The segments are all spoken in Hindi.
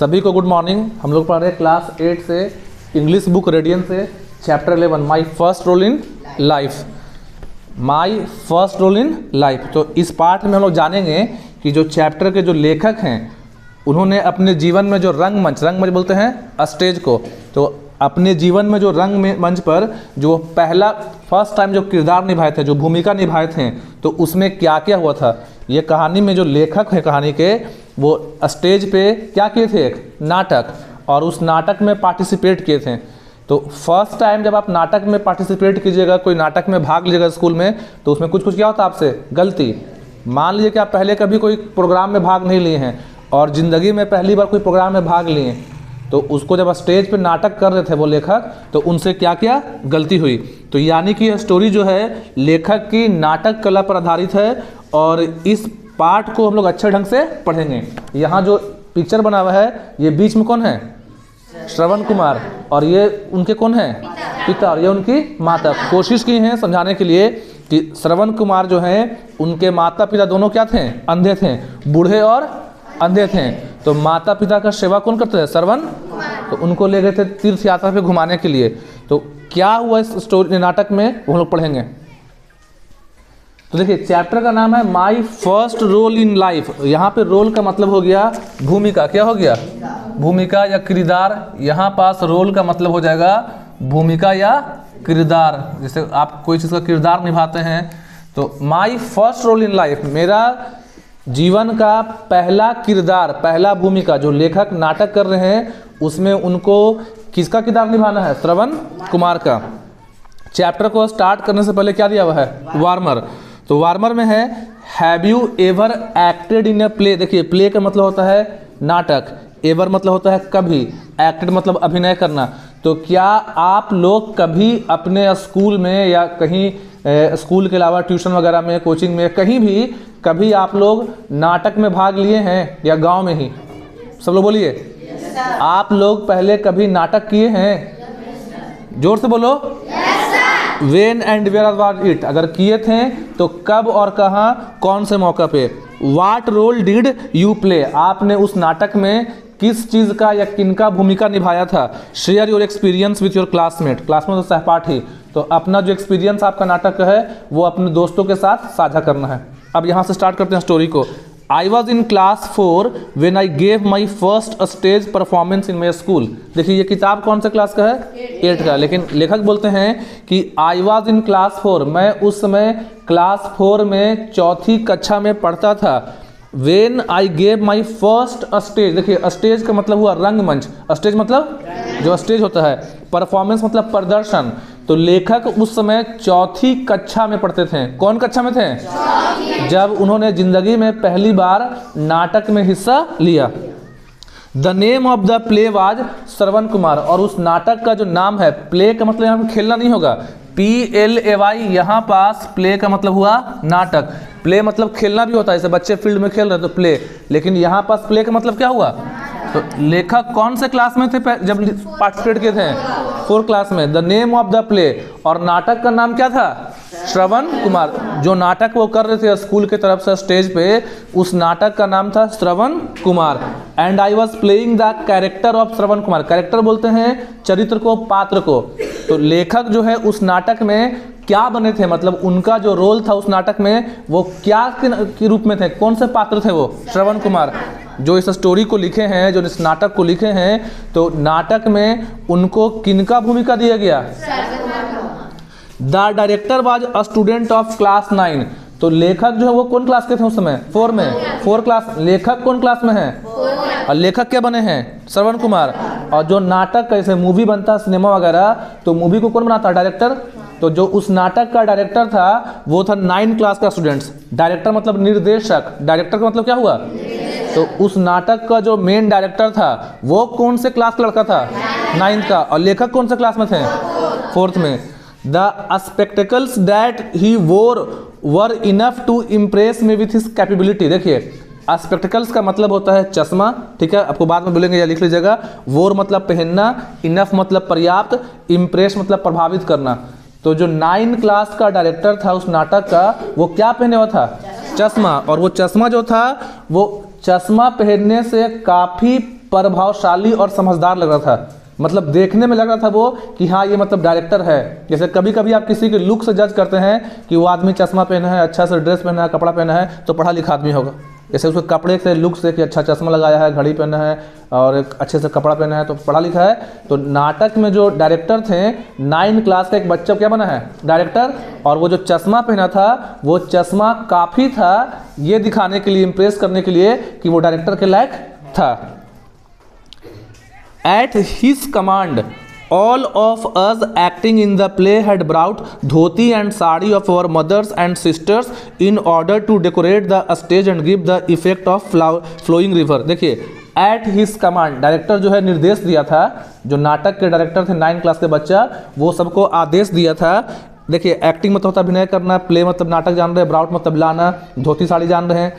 सभी को गुड मॉर्निंग। हम लोग पढ़ रहे हैं क्लास 8 से इंग्लिश बुक रेडियन से chapter 11 my first role in life. My first role in life. तो इस पाठ में हम लोग जानेंगे कि जो चैप्टर के जो लेखक हैं उन्होंने अपने जीवन में जो रंगमंच बोलते हैं स्टेज को, तो अपने जीवन में जो मंच पर जो पहला फर्स्ट टाइम जो किरदार निभाए थे, जो भूमिका निभाए थे, तो उसमें क्या क्या हुआ था। ये कहानी में जो लेखक हैं कहानी के, वो स्टेज पे क्या किए थे, एक नाटक, और उस नाटक में पार्टिसिपेट किए थे। तो फर्स्ट टाइम जब आप नाटक में पार्टिसिपेट कीजिएगा, कोई नाटक में भाग लीजिएगा स्कूल में, तो उसमें कुछ क्या होता है आपसे गलती। मान लीजिए कि आप पहले कभी कोई प्रोग्राम में भाग नहीं लिए हैं और ज़िंदगी में पहली बार कोई प्रोग्राम में भाग लिए, तो उसको जब स्टेज पे नाटक कर रहे थे वो लेखक, तो उनसे क्या क्या गलती हुई। तो यानी कि यह स्टोरी जो है लेखक की नाटक कला पर आधारित है और इस पाठ को हम लोग अच्छे ढंग से पढ़ेंगे। यहाँ जो पिक्चर बना हुआ है, ये बीच में कौन है, श्रवण कुमार, और ये उनके कौन है, पिता, और ये उनकी माता। कोशिश की है समझाने के लिए कि श्रवण कुमार जो हैं उनके माता पिता दोनों क्या थे, अंधे थे, बूढ़े और अंधे थे। तो माता पिता का सेवा कौन करते थे, श्रवण, तो उनको ले गए थे तीर्थ यात्रा पे घुमाने के लिए। तो क्या हुआ इस स्टोरी नाटक में वो हम लोग पढ़ेंगे। तो देखिए चैप्टर का नाम है my first role in life. यहाँ पे रोल का मतलब हो गया भूमिका, क्या हो गया, भूमिका या किरदार। यहाँ पास रोल का मतलब हो जाएगा भूमिका या किरदार। जैसे आप कोई चीज़ का किरदार निभाते हैं, तो my first role in life, मेरा जीवन का पहला किरदार, पहला भूमिका। जो लेखक नाटक कर रहे हैं उसमें उनको किसका किरदार निभाना है, श्रवण कुमार का। चैप्टर को स्टार्ट करने से पहले क्या दिया हुआ है, वार्मर। तो वार्मर में है have you ever acted in a play. देखिए प्ले का मतलब होता है नाटक, एवर मतलब होता है कभी, एक्टेड मतलब अभिनय करना। तो क्या आप लोग कभी अपने स्कूल में या कहीं स्कूल के अलावा ट्यूशन वगैरह में, कोचिंग में, कहीं भी कभी आप लोग नाटक में भाग लिए हैं, या गांव में ही, सब लोग बोलिए। आप लोग पहले कभी नाटक किए हैं, जोर से बोलो। When and where was it? अगर किए थे तो कब और कहाँ, कौन से मौका पे। What role did you play? आपने उस नाटक में किस चीज़ का या किनका भूमिका निभाया था। Share your experience with your classmate. Classmate तो सहपाठी, तो अपना जो एक्सपीरियंस आपका नाटक का है वो अपने दोस्तों के साथ साझा करना है। अब यहाँ से स्टार्ट करते हैं स्टोरी को। I was in class 4 when I gave my first stage performance in my school. देखिए ये किताब कौन से क्लास का है, 8 का, लेकिन लेखक बोलते हैं कि आई वॉज इन क्लास 4, मैं उस समय क्लास 4 में चौथी कक्षा में पढ़ता था। When I gave my first stage, देखिए स्टेज का मतलब हुआ रंगमंच, स्टेज मतलब जो स्टेज होता है, परफॉर्मेंस मतलब प्रदर्शन। तो लेखक उस समय चौथी कक्षा में पढ़ते थे। कौन कक्षा में थे, जब उन्होंने जिंदगी में पहली बार नाटक में हिस्सा लिया। The name of the play was Shravan Kumar, और उस नाटक का जो नाम है, प्ले का मतलब यहाँ पे खेलना नहीं होगा, PLAY, यहाँ पास प्ले का मतलब हुआ नाटक। प्ले मतलब खेलना भी होता है, जैसे बच्चे फील्ड में खेल रहे तो प्ले, लेकिन यहाँ पास प्ले का मतलब क्या हुआ। तो लेखक कौन से क्लास में थे जब पार्टिसिपेट किए थे, 4 क्लास में। The name of the play, और नाटक का नाम क्या था, श्रवण कुमार। जो नाटक वो कर रहे थे स्कूल की तरफ से स्टेज पे, उस नाटक का नाम था Shravan Kumar. And I was playing the character of Shravan Kumar. Character बोलते हैं चरित्र को, पात्र को। तो लेखक जो है उस नाटक में क्या बने थे, मतलब उनका जो रोल था उस नाटक में, वो क्या के रूप में थे, कौन से पात्र थे वो, श्रवण कुमार। जो इस स्टोरी को लिखे हैं, जो इस नाटक को लिखे हैं, तो नाटक में उनको किनका भूमिका दिया गया, the director was a student of class 9। तो लेखक जो है वो कौन क्लास के थे उस समय, 4 में, 4 क्लास। लेखक कौन क्लास में है, और लेखक क्या बने हैं, श्रवण कुमार। और जो नाटक कैसे मूवी बनता है, सिनेमा वगैरह, तो मूवी को कौन बनाता है, डायरेक्टर। तो जो उस नाटक का डायरेक्टर था वो था 9 क्लास का स्टूडेंट्स। डायरेक्टर मतलब निर्देशक, डायरेक्टर का मतलब क्या हुआ। तो उस नाटक का जो मेन डायरेक्टर था वो कौन से क्लास का लड़का था, 9th का, और लेखक कौन से क्लास में थे, 4th में। The spectacles that he wore were enough to impress me with his capability. देखिए स्पेक्टिकल्स का मतलब होता है चश्मा, ठीक है, आपको बाद में बोलेंगे या लिख लीजिएगा। वोर मतलब पहनना, इनफ मतलब पर्याप्त, इम्प्रेस मतलब प्रभावित करना। तो जो 9 क्लास का डायरेक्टर था उस नाटक का, वो क्या पहने हुआ था, चश्मा। और वो चश्मा जो था वो चश्मा पहनने से काफ़ी प्रभावशाली और समझदार लग रहा था। मतलब देखने में लग रहा था वो कि हाँ ये मतलब डायरेक्टर है। जैसे कभी कभी आप किसी के लुक से जज करते हैं कि वो आदमी चश्मा पहना है, अच्छा से ड्रेस पहना है, कपड़ा पहना है, तो पढ़ा लिखा आदमी होगा। जैसे उसके कपड़े से, लुक से कि अच्छा चश्मा लगाया है, घड़ी पहना है और एक अच्छे से कपड़ा पहना है तो पढ़ा लिखा है। तो नाटक में जो डायरेक्टर थे, 9 क्लास का एक बच्चा क्या बना है? डायरेक्टर। और वो जो चश्मा पहना था वो चश्मा काफ़ी था ये दिखाने के लिए, इम्प्रेस करने के लिए कि वो डायरेक्टर के लायक था। At his command, all of us acting in the play had brought dhoti and sari of our mothers and sisters in order to decorate the stage and give the effect of flowing river। देखिए, at his command, डायरेक्टर जो है निर्देश दिया था, जो नाटक के डायरेक्टर थे 9 क्लास के बच्चा, वो सबको आदेश दिया था। देखिए, एक्टिंग मतलब होता है अभिनय करना, प्ले मतलब नाटक जान रहे हैं, ब्राउट मतलब लाना, धोती साड़ी जान रहे हैं,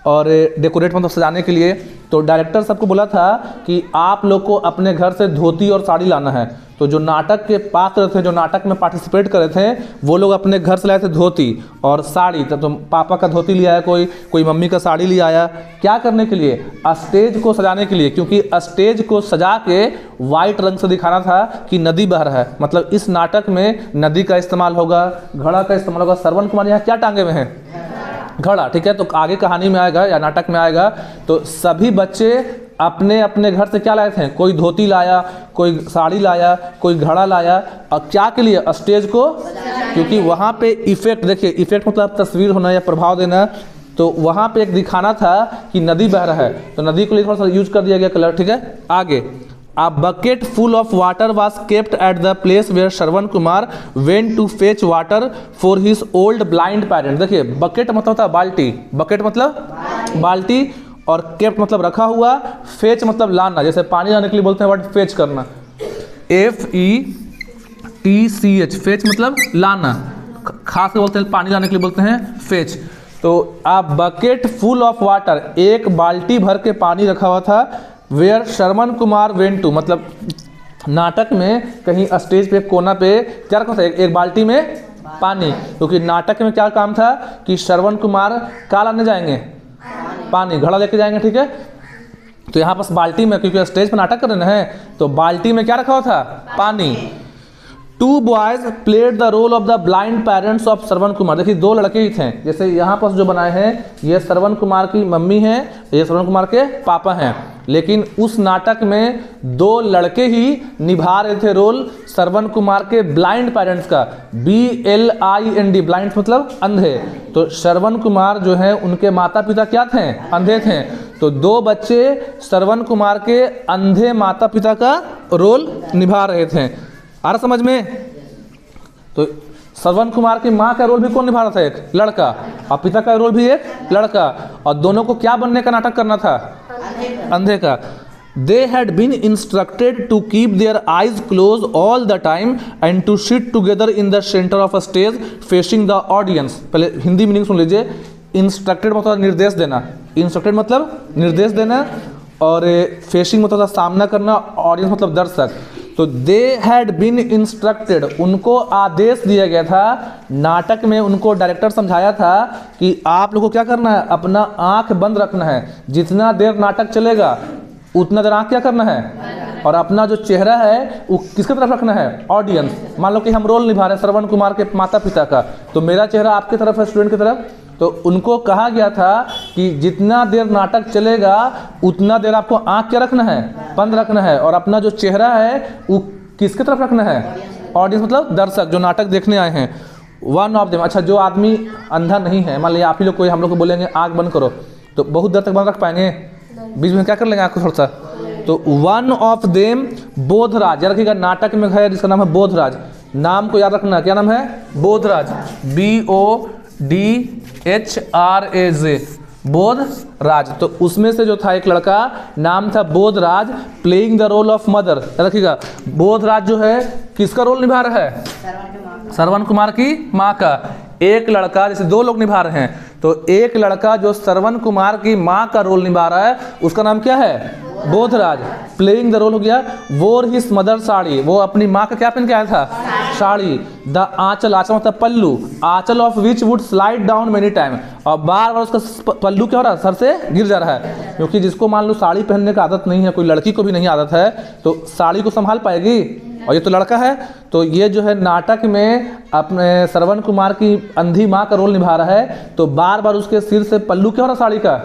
और डेकोरेट मतलब सजाने के लिए। तो डायरेक्टर सबको बोला था कि आप लोग को अपने घर से धोती और साड़ी लाना है। तो जो नाटक के पात्र थे, जो नाटक में पार्टिसिपेट कर रहे थे, वो लोग अपने घर से लाए थे धोती और साड़ी। तो पापा का धोती ले आया, कोई मम्मी का साड़ी ले आया। क्या करने के लिए? स्टेज को सजाने के लिए, क्योंकि स्टेज को सजा के वाइट रंग से दिखाना था कि नदी बह रहा है। मतलब इस नाटक में नदी का इस्तेमाल होगा, घड़ा का इस्तेमाल होगा। श्रवण कुमार यहाँ क्या टांगे हुए हैं? घड़ा। ठीक है, तो आगे कहानी में आएगा या नाटक में आएगा। तो सभी बच्चे अपने अपने घर से क्या लाए थे? कोई धोती लाया, कोई साड़ी लाया, कोई घड़ा लाया। और क्या के लिए? स्टेज को, क्योंकि वहाँ पे इफेक्ट, देखिए इफेक्ट मतलब तस्वीर होना या प्रभाव देना। तो वहाँ पे एक दिखाना था कि नदी बह रहा है, तो नदी को लिए थोड़ा सा यूज कर दिया गया कलर। ठीक है, आगे A bucket full of water was kept at the place where Shravan Kumar went to fetch water for his old blind parents। देखिए, बकेट मतलब होता है बाल्टी, बकेट मतलब बाल्टी, और केप्ट मतलब रखा हुआ, फेच मतलब लाना। जैसे पानी लाने के लिए बोलते हैं वर्ड फेच करना, FETCH, फेच मतलब लाना। खास के बोलते हैं पानी लाने के लिए बोलते हैं फेच। तो a bucket full of water, एक बाल्टी भर के पानी रखा हुआ था। Where Shravan Kumar went to, मतलब नाटक में कहीं स्टेज पे कोना पे क्या रखा था? एक बाल्टी में पानी, क्योंकि नाटक में क्या काम था कि श्रवण कुमार क्या लाने जाएंगे? पानी, घड़ा लेके जाएंगे। ठीक है, तो यहाँ पास बाल्टी में, क्योंकि स्टेज पे नाटक कर रहे हैं, तो बाल्टी में क्या रखा हुआ था? पानी। 2 boys played the role of the blind parents of Shravan Kumar. देखिए, 2 लड़के ही थे। जैसे यहाँ पर जो बनाए हैं, ये श्रवण कुमार की मम्मी हैं, ये श्रवण कुमार के पापा हैं। लेकिन उस नाटक में 2 लड़के ही निभा रहे थे रोल श्रवण कुमार के ब्लाइंड पेरेंट्स का। BLIND, ब्लाइंड मतलब अंधे। तो श्रवण कुमार जो है उनके माता पिता क्या थे? अंधे थे। तो 2 बच्चे श्रवण कुमार के अंधे माता पिता का रोल निभा रहे थे। आ रहा समझ में? तो श्रवण कुमार की माँ का रोल भी कौन निभा रहा था? एक लड़का। और पिता का रोल भी एक लड़का। और दोनों को क्या बनने का नाटक करना था? अंधे का। They had been instructed to keep their eyes closed all the time and to sit together in the center of a stage facing the audience। पहले हिंदी मीनिंग सुन लीजिए। इंस्ट्रक्टेड मतलब निर्देश देना, इंस्ट्रक्टेड मतलब निर्देश देना, और फेसिंग मतलब सामना करना, ऑडियंस मतलब दर्शक। तो दे हैड बीन इंस्ट्रक्टेड, उनको आदेश दिया गया था। नाटक में उनको डायरेक्टर समझाया था कि आप लोगों को क्या करना है? अपना आंख बंद रखना है। जितना देर नाटक चलेगा उतना देर आंख क्या करना है, और अपना जो चेहरा है वो किसकी तरफ रखना है? ऑडियंस। मान लो कि हम रोल निभा रहे हैं श्रवण कुमार के माता पिता का, तो मेरा चेहरा आपकी तरफ है, स्टूडेंट की तरफ। तो उनको कहा गया था कि जितना देर नाटक चलेगा उतना देर आपको आंख क्या रखना है? बंद रखना है, और अपना जो चेहरा है वो किसकी तरफ रखना है? ऑडियंस मतलब दर्शक जो नाटक देखने आए हैं। वन ऑफ देम, अच्छा जो आदमी अंधा नहीं है, मान लीजिए आप ही लोग कोई हम लोग को बोलेंगे आंख बंद करो, तो बहुत देर तक बंद रख पाएंगे? बीच में क्या कर लेंगे आंख को थोड़ा सा? तो वन ऑफ देम बोधराज, याद रखिएगा नाटक में है जिसका नाम है बोधराज। नाम को याद रखना, क्या नाम है? बोधराज, BODHRAJ, बोधराज। तो उसमें से जो था एक लड़का, नाम था Bodhraj, playing the role of mother. रखिएगा, बोधराज जो है किसका रोल निभा रहा है? श्रवण कुमार की माँ का। एक लड़का, जैसे 2 लोग निभा रहे हैं, तो एक लड़का जो श्रवण कुमार की माँ का रोल निभा रहा है उसका नाम क्या है? बोधराज। प्लेइंग द रोल हो गया वोर हिज मदर साड़ी, वो अपनी माँ का क्या पहन के आया था? साड़ी, द आंचल, आंचल मतलब पल्लू, aanchal of which would slide down many time, और बार बार उसका पल्लू क्या हो रहा है, सर से गिर जा रहा है। क्योंकि जिसको मान लो साड़ी पहनने का आदत नहीं है, कोई लड़की को भी नहीं आदत है, तो साड़ी को संभाल पाएगी, और ये तो लड़का है। तो ये जो है नाटक में अपने श्रवण कुमार की अंधी माँ का रोल निभा रहा है, तो बार बार उसके सिर से पल्लू क्या हो रहा है, साड़ी का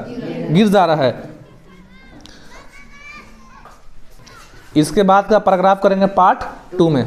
गिर जा रहा है। इसके बाद का पैराग्राफ करेंगे पार्ट 2 में।